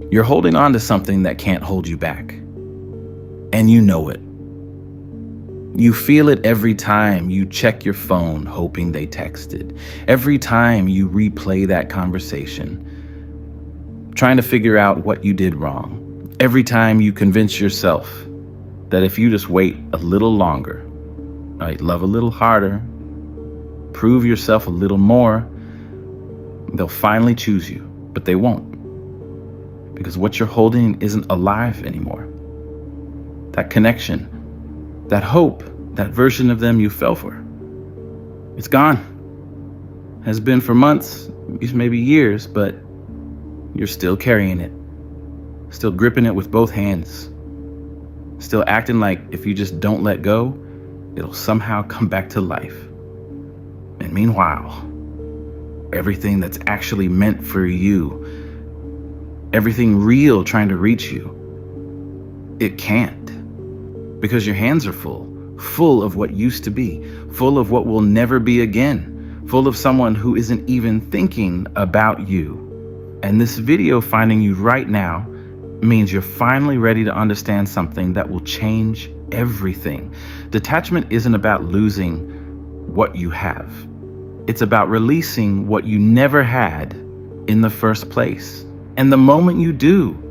You're holding on to something that can't hold you back. And you know it. You feel it every time you check your phone hoping they texted. Every time you replay that conversation, trying to figure out what you did wrong. Every time you convince yourself that if you just wait a little longer, right, love a little harder, prove yourself a little more, they'll finally choose you, but they won't. Because what you're holding isn't alive anymore. That connection, that hope, that version of them you fell for, it's gone. Has been for months, maybe years, but you're still carrying it. Still gripping it with both hands. Still acting like if you just don't let go, it'll somehow come back to life. And meanwhile, everything that's actually meant for you, everything real trying to reach you, it can't. Because your hands are full of what used to be, full of what will never be again, full of someone who isn't even thinking about you. And this video finding you right now means you're finally ready to understand something that will change everything. Detachment isn't about losing what you have. It's about releasing what you never had in the first place. And the moment you do,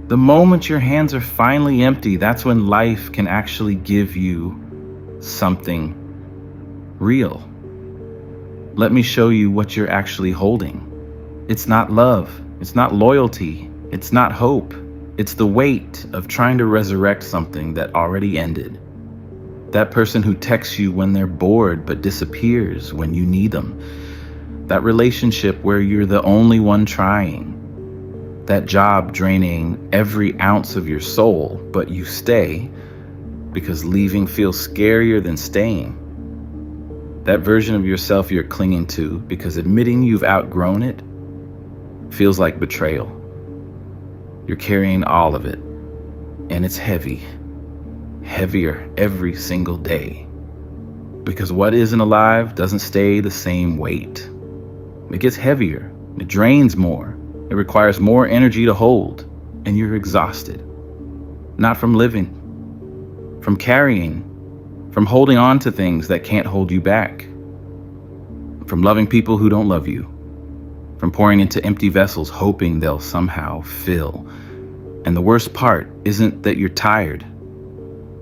the moment your hands are finally empty, that's when life can actually give you something real. Let me show you what you're actually holding. It's not love. It's not loyalty. It's not hope. It's the weight of trying to resurrect something that already ended. That person who texts you when they're bored but disappears when you need them. That relationship where you're the only one trying. That job draining every ounce of your soul, but you stay because leaving feels scarier than staying. That version of yourself you're clinging to because admitting you've outgrown it feels like betrayal. You're carrying all of it, and it's heavy, heavier every single day. Because what isn't alive doesn't stay the same weight. It gets heavier, it drains more, it requires more energy to hold, and you're exhausted. Not from living, from carrying, from holding on to things that can't hold you back, from loving people who don't love you, from pouring into empty vessels hoping they'll somehow fill. And the worst part isn't that you're tired,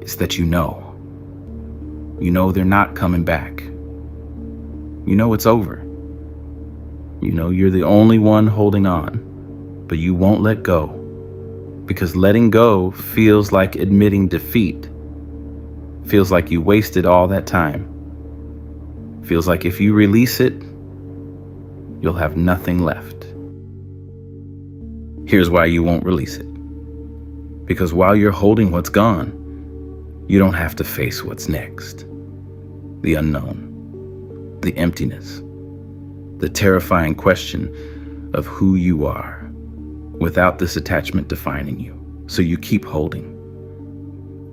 it's that you know. You know they're not coming back. You know it's over. You know you're the only one holding on, but you won't let go. Because letting go feels like admitting defeat. Feels like you wasted all that time. Feels like if you release it, you'll have nothing left. Here's why you won't release it. Because while you're holding what's gone, you don't have to face what's next. The unknown, the emptiness, the terrifying question of who you are without this attachment defining you. So you keep holding.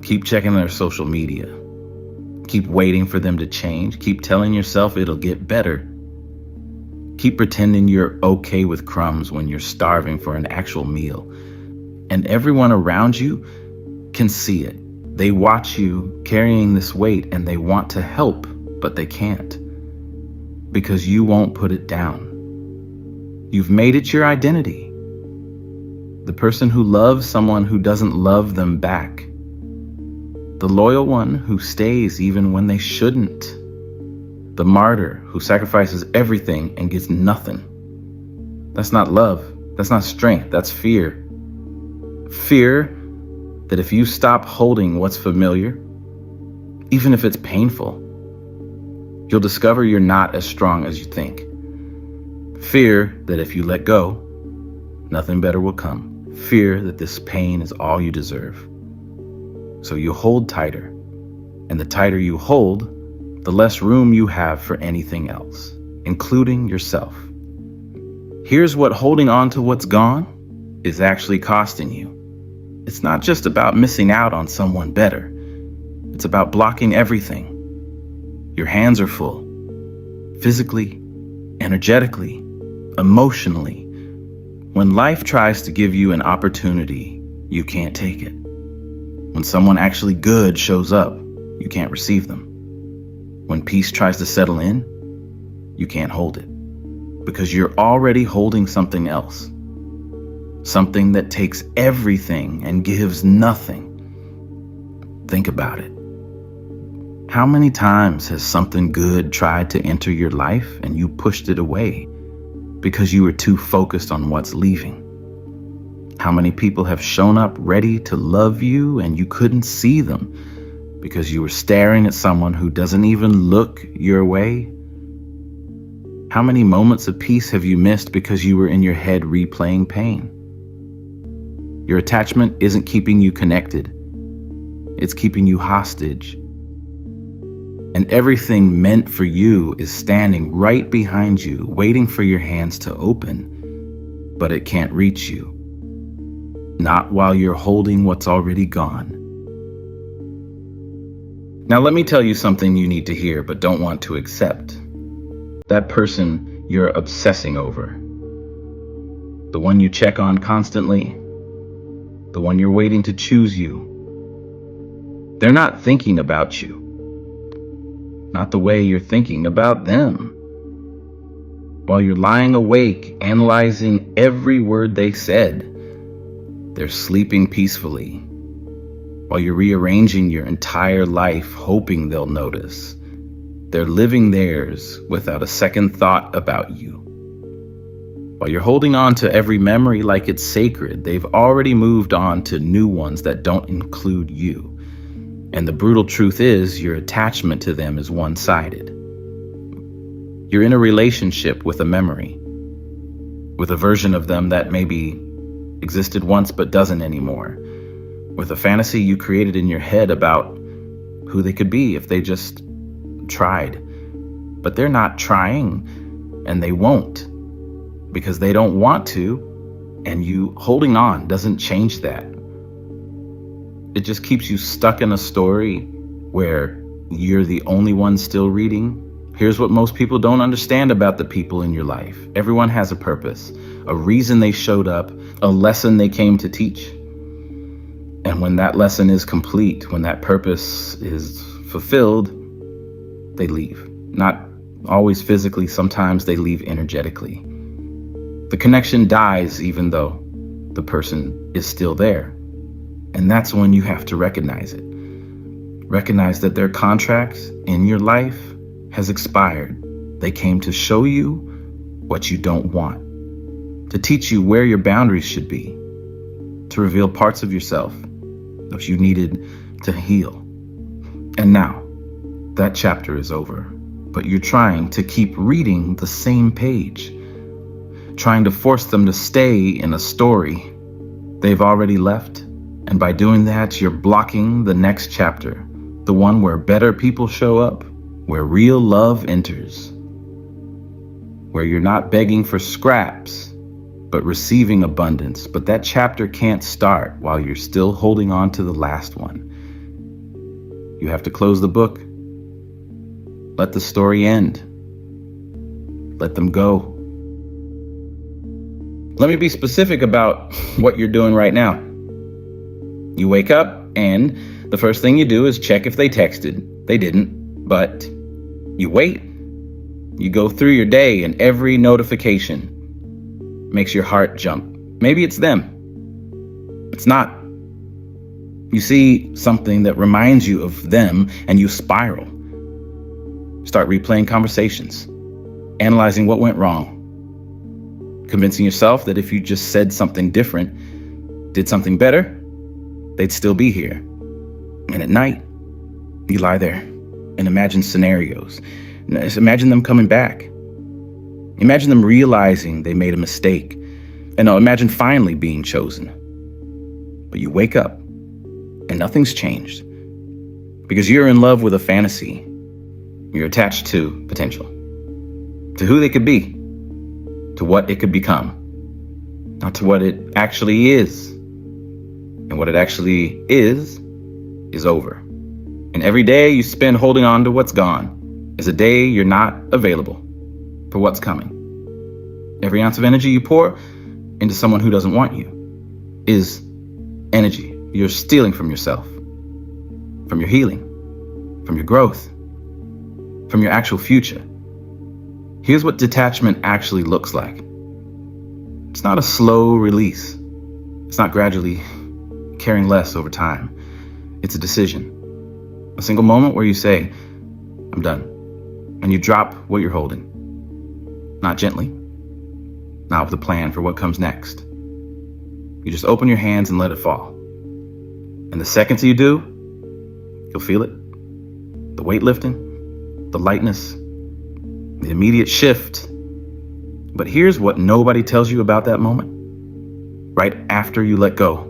Keep checking their social media. Keep waiting for them to change. Keep telling yourself it'll get better. Keep pretending you're okay with crumbs when you're starving for an actual meal. And everyone around you can see it. They watch you carrying this weight and they want to help, but they can't. Because you won't put it down. You've made it your identity. The person who loves someone who doesn't love them back. The loyal one who stays even when they shouldn't. The martyr who sacrifices everything and gets nothing. That's not love. That's not strength. That's fear. Fear that if you stop holding what's familiar, even if it's painful, you'll discover you're not as strong as you think. Fear that if you let go, nothing better will come. Fear that this pain is all you deserve. So you hold tighter, and the tighter you hold, the less room you have for anything else, including yourself. Here's what holding on to what's gone is actually costing you. It's not just about missing out on someone better. It's about blocking everything. Your hands are full, physically, energetically, emotionally, When life tries to give you an opportunity, you can't take it. When someone actually good shows up, you can't receive them. When peace tries to settle in, you can't hold it. Because you're already holding something else. Something that takes everything and gives nothing. Think about it. How many times has something good tried to enter your life and you pushed it away because you were too focused on what's leaving? How many people have shown up ready to love you and you couldn't see them because you were staring at someone who doesn't even look your way? How many moments of peace have you missed because you were in your head replaying pain? Your attachment isn't keeping you connected. It's keeping you hostage. And everything meant for you is standing right behind you, waiting for your hands to open, but it can't reach you. Not while you're holding what's already gone. Now let me tell you something you need to hear but don't want to accept. That person you're obsessing over. The one you check on constantly. The one you're waiting to choose you. They're not thinking about you. Not the way you're thinking about them. While you're lying awake, analyzing every word they said, they're sleeping peacefully. While you're rearranging your entire life, hoping they'll notice, they're living theirs without a second thought about you. While you're holding on to every memory like it's sacred, they've already moved on to new ones that don't include you. And the brutal truth is, your attachment to them is one-sided. You're in a relationship with a memory, with a version of them that maybe existed once but doesn't anymore, with a fantasy you created in your head about who they could be if they just tried. But they're not trying, and they won't, because they don't want to, and you holding on doesn't change that. It just keeps you stuck in a story where you're the only one still reading. Here's what most people don't understand about the people in your life. Everyone has a purpose, a reason they showed up, a lesson they came to teach. And when that lesson is complete, when that purpose is fulfilled, they leave. Not always physically, sometimes they leave energetically. The connection dies even though the person is still there. And that's when you have to recognize it. Recognize that their contract in your life has expired. They came to show you what you don't want, to teach you where your boundaries should be, to reveal parts of yourself that you needed to heal. And now, that chapter is over, but you're trying to keep reading the same page, trying to force them to stay in a story they've already left. And by doing that, you're blocking the next chapter, the one where better people show up, where real love enters, where you're not begging for scraps, but receiving abundance. But that chapter can't start while you're still holding on to the last one. You have to close the book. Let the story end. Let them go. Let me be specific about what you're doing right now. You wake up and the first thing you do is check if they texted. They didn't, but you wait. You go through your day and every notification makes your heart jump. Maybe it's them. It's not. You see something that reminds you of them and you spiral. Start replaying conversations, analyzing what went wrong, convincing yourself that if you just said something different, did something better, they'd still be here. And at night, you lie there and imagine scenarios. Imagine them coming back. Imagine them realizing they made a mistake. And imagine finally being chosen. But you wake up and nothing's changed. Because you're in love with a fantasy. You're attached to potential. To who they could be. To what it could become. Not to what it actually is. And what it actually is over. And every day you spend holding on to what's gone is a day you're not available for what's coming. Every ounce of energy you pour into someone who doesn't want you is energy you're stealing from yourself, from your healing, from your growth, from your actual future. Here's what detachment actually looks like. It's not a slow release. It's not gradually caring less over time. It's a decision. A single moment where you say, I'm done. And you drop what you're holding. Not gently. Not with a plan for what comes next. You just open your hands and let it fall. And the seconds you do, you'll feel it. The weight lifting, the lightness, the immediate shift. But here's what nobody tells you about that moment. Right after you let go,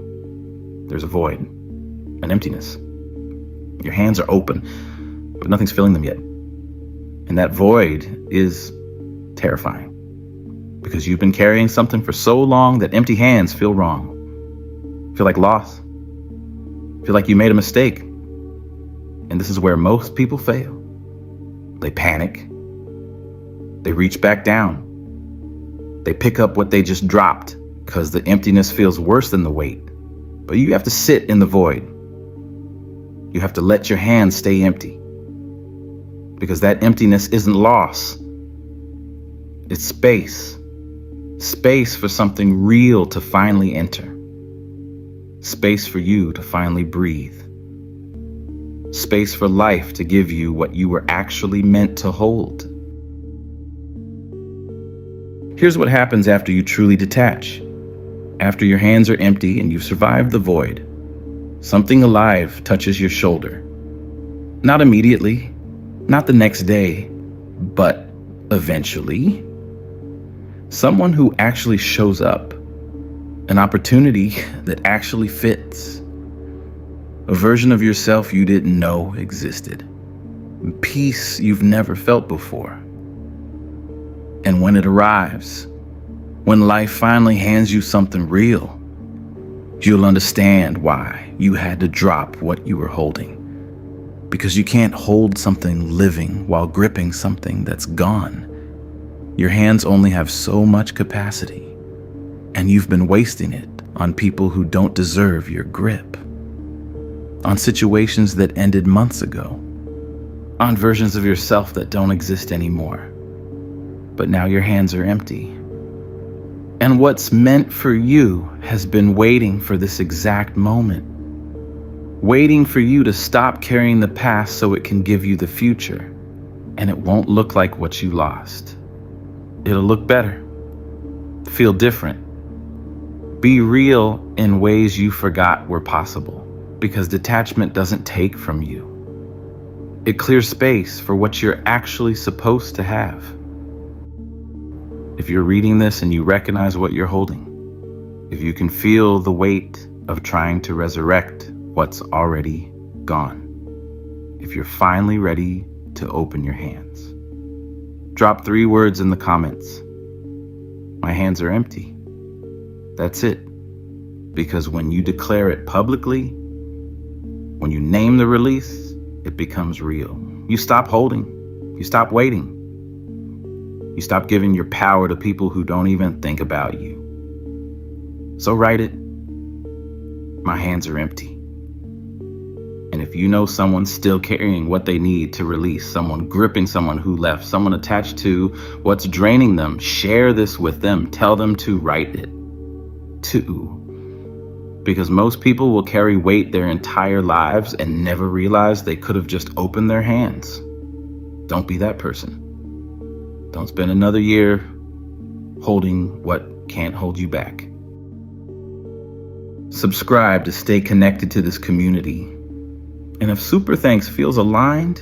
there's a void, an emptiness. Your hands are open, but nothing's filling them yet. And that void is terrifying because you've been carrying something for so long that empty hands feel wrong, feel like loss, feel like you made a mistake. And this is where most people fail. They panic. They reach back down. They pick up what they just dropped because the emptiness feels worse than the weight. But you have to sit in the void. You have to let your hands stay empty. Because that emptiness isn't loss. It's space. Space for something real to finally enter. Space for you to finally breathe. Space for life to give you what you were actually meant to hold. Here's what happens after you truly detach. After your hands are empty and you've survived the void, something alive touches your shoulder. Not immediately, not the next day, but eventually. Someone who actually shows up. An opportunity that actually fits. A version of yourself you didn't know existed. Peace you've never felt before. And when it arrives, when life finally hands you something real, you'll understand why you had to drop what you were holding. Because you can't hold something living while gripping something that's gone. Your hands only have so much capacity, and you've been wasting it on people who don't deserve your grip. On situations that ended months ago. On versions of yourself that don't exist anymore. But now your hands are empty. And what's meant for you has been waiting for this exact moment. Waiting for you to stop carrying the past so it can give you the future. And it won't look like what you lost. It'll look better. Feel different. Be real in ways you forgot were possible. Because detachment doesn't take from you. It clears space for what you're actually supposed to have. If you're reading this and you recognize what you're holding, if you can feel the weight of trying to resurrect what's already gone, if you're finally ready to open your hands, drop 3 words in the comments. My hands are empty. That's it. Because when you declare it publicly, when you name the release, it becomes real. You stop holding. You stop waiting. You stop giving your power to people who don't even think about you. So write it. My hands are empty. And if you know someone still carrying what they need to release, someone gripping someone who left, someone attached to what's draining them, share this with them. Tell them to write it too. Because most people will carry weight their entire lives and never realize they could have just opened their hands. Don't be that person. Don't spend another year holding what can't hold you back. Subscribe to stay connected to this community. And if Super Thanks feels aligned,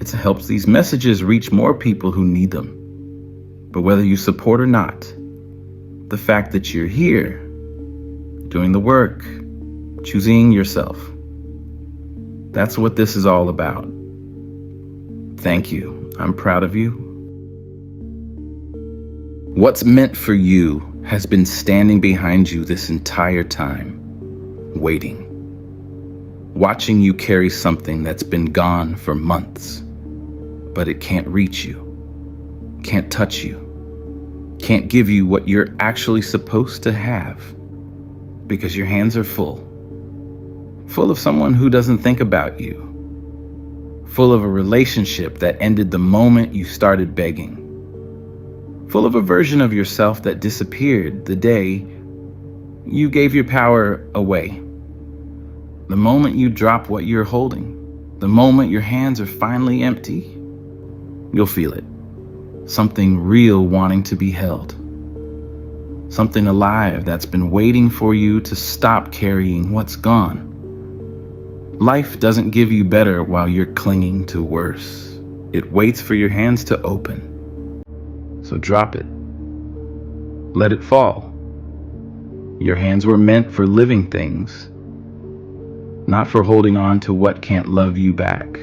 it helps these messages reach more people who need them. But whether you support or not, the fact that you're here, doing the work, choosing yourself. That's what this is all about. Thank you. I'm proud of you. What's meant for you has been standing behind you this entire time, waiting, watching you carry something that's been gone for months, but it can't reach you, can't touch you, can't give you what you're actually supposed to have because your hands are full of someone who doesn't think about you, full of a relationship that ended the moment you started begging, full of a version of yourself that disappeared the day you gave your power away. The moment you drop what you're holding, the moment your hands are finally empty, you'll feel it. Something real wanting to be held. Something alive that's been waiting for you to stop carrying what's gone. Life doesn't give you better while you're clinging to worse. It waits for your hands to open. So drop it. Let it fall. Your hands were meant for living things, not for holding on to what can't love you back.